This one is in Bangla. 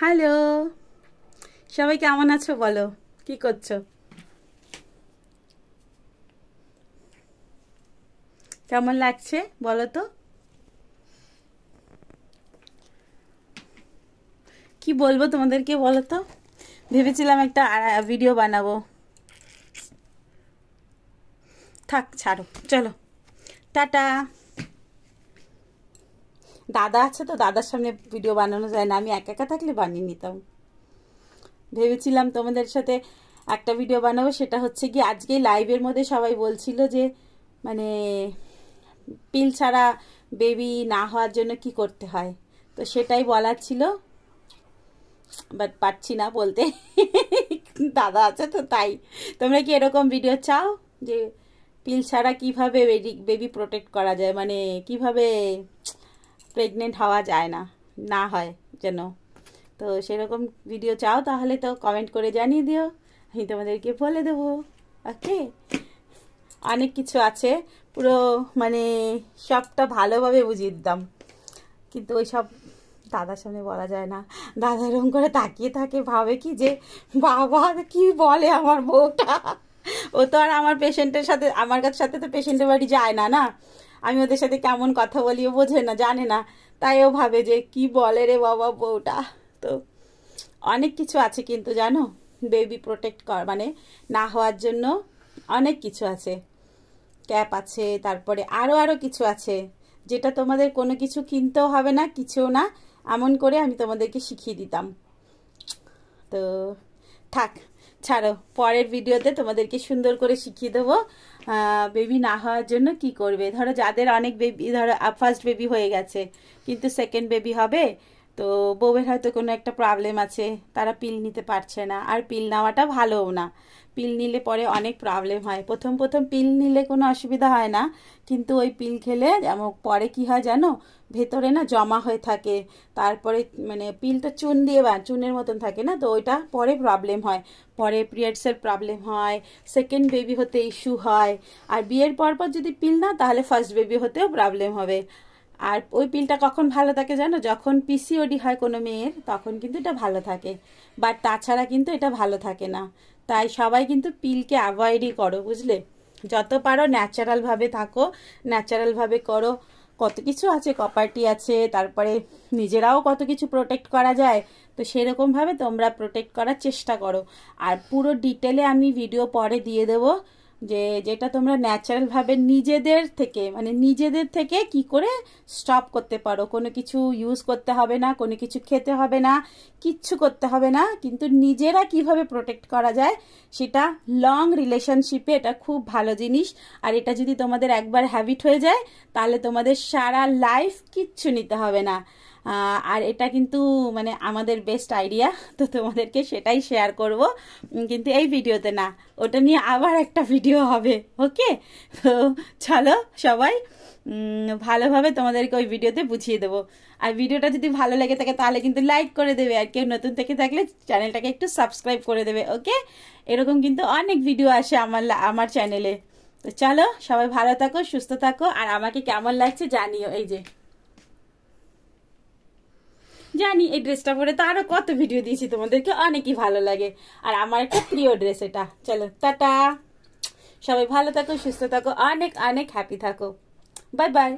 হ্যালো, সবাই কেমন আছো বলো? কি করছো? কেমন লাগছে বলো তো? কি বলবো তোমাদেরকে বলো তো? ভেবেছিলাম একটা ভিডিও বানাবো। থাক ছাড়ো, চলো টাটা। দাদা আছে তো, দাদার সামনে ভিডিও বানানো যায় না, আমি একা একা থাকলে বানিয়ে নিতাম। ভেবেছিলাম তোমাদের সাথে একটা ভিডিও বানাবো, সেটা হচ্ছে কি আজকে লাইভের মধ্যে সবাই বলছিল যে মানে পিল ছাড়া বেবি না হওয়ার জন্য কি করতে হয়, তো সেটাই বলার ছিল, বাট পারছি না বলতে। দাদা আছে তো তাই। তোমরা কি এরকম ভিডিও চাও যে পিল ছাড়া কিভাবে বেবি প্রোটেক্ট করা যায়, মানে কিভাবে প্রেগনেন্ট হওয়া যায় না, না হয় যেন? তো সেরকম ভিডিও চাও তাহলে তো কমেন্ট করে জানিয়ে দিও, আমি তোমাদেরকে বলে দেবো। ওকে, অনেক কিছু আছে, পুরো মানে সবটা ভালোভাবে বুঝিয়ে দিতাম, কিন্তু ওই সব দাদার সামনে বলা যায় না। দাদা এরকম করে তাকিয়ে থাকে, ভাবে কি যে বাবা কি বলে আমার বউটা। ও তো আর আমার পেশেন্টের সাথে, আমার কাছে সাথে তো পেশেন্টের বাড়ি যায় না, না আমি ওদের সাথে কেমন কথা বলি ও বোঝে না, জানে না, তাই ও ভাবে যে কি বলে রে বাবা বউটা। তো অনেক কিছু আছে কিন্তু জানো, বেবি প্রোটেক্ট কর মানে না হওয়ার জন্য অনেক কিছু আছে। ক্যাপ আছে, তারপরে আরও আরও কিছু আছে, যেটা তোমাদের কোনো কিছু কিনতেও হবে না, কিছুও না, এমন করে আমি তোমাদেরকে শিখিয়ে দিতাম। তো থাক ছাড়ো, পরের ভিডিওতে তোমাদেরকে সুন্দর করে শিখিয়ে দেবো বেবি না হওয়ার জন্য কি করবে। ধরো যাদের অনেক বেবি, ধরো ফার্স্ট বেবি হয়ে গেছে কিন্তু সেকেন্ড বেবি হবে, তো বউয়ের হয়তো কোনো একটা প্রবলেম আছে, তারা পিল নিতে পারছে না, আর পিল নেওয়াটা ভালোও না। পিল নিলে পরে অনেক প্রবলেম হয়, প্রথম প্রথম পিল নিলে কোনো অসুবিধা হয় না, কিন্তু ওই পিল খেলে যেমন পরে কি হয় জানো, ভেতরে না জমা হয়ে থাকে, তারপরে মানে পিলটা চুন দিয়ে চুনের মতন থাকে না, তো ওইটা পরে প্রবলেম হয়, পরে পিরিয়ডসের প্রবলেম হয়, সেকেন্ড বেবি হতে ইস্যু হয়, আর বিয়ের পর পর যদি পিল না তাহলে ফার্স্ট বেবি হতেও প্রবলেম হবে। আর ওই পিলটা কখন ভালো থাকে জানো, যখন পিসিওডি হয় কোনো মেয়ের, তখন কিন্তু এটা ভালো থাকে, বাট তাছাড়া কিন্তু এটা ভালো থাকে না। তাই সবাই কিন্তু পিলকে অ্যাভয়েডই করো, বুঝলে? যত পারো ন্যাচারালভাবে থাকো, ন্যাচারালভাবে করো। কত কিছু আছে, কপারটি আছে, তারপরে নিজেরাও কত কিছু প্রোটেক্ট করা যায়, তো সেরকমভাবে তোমরা প্রোটেক্ট করার চেষ্টা করো। আর পুরো ডিটেলে আমি ভিডিও পরে দিয়ে দেবো, যে যেটা তোমরা ন্যাচারালভাবে নিজেদের থেকে মানে নিজেদের থেকে কি করে স্টপ করতে পারো, কোনো কিছু ইউজ করতে হবে না, কোনো কিছু খেতে হবে না, কিচ্ছু করতে হবে না, কিন্তু নিজেরা কিভাবে প্রোটেক্ট করা যায় সেটা লং রিলেশনশিপে এটা খুব ভালো জিনিস। আর এটা যদি তোমাদের একবার হ্যাবিট হয়ে যায় তাহলে তোমাদের সারা লাইফ কিচ্ছু নিতে হবে না। আর এটা কিন্তু মানে আমাদের বেস্ট আইডিয়া, তো তোমাদেরকে সেটাই শেয়ার করব, কিন্তু এই ভিডিওতে না, ওটা নিয়ে আবার একটা ভিডিও হবে। ওকে, তো চলো সবাই ভালোভাবে তোমাদেরকে ওই ভিডিওতে বুঝিয়ে দেবো। আর ভিডিওটা যদি ভালো লেগে থাকে তাহলে কিন্তু লাইক করে দেবে, আর কেউ নতুন থেকে থাকলে চ্যানেলটাকে একটু সাবস্ক্রাইব করে দেবে। ওকে, এরকম কিন্তু অনেক ভিডিও আসে আমার চ্যানেলে। তো চলো সবাই ভালো থাকো, সুস্থ থাকো, আর আমাকে কেমন লাগছে জানিও। এই যে জানি এই ড্রেসটা পরে তো আরো কত ভিডিও দিয়েছি তোমাদেরকে, অনেকই ভালো লাগে, আর আমার একটা প্রিয় ড্রেস এটা। চলো টাটা, সবাই ভালো থাকো, সুস্থ থাকো, অনেক অনেক হ্যাপি থাকো, বাই বাই।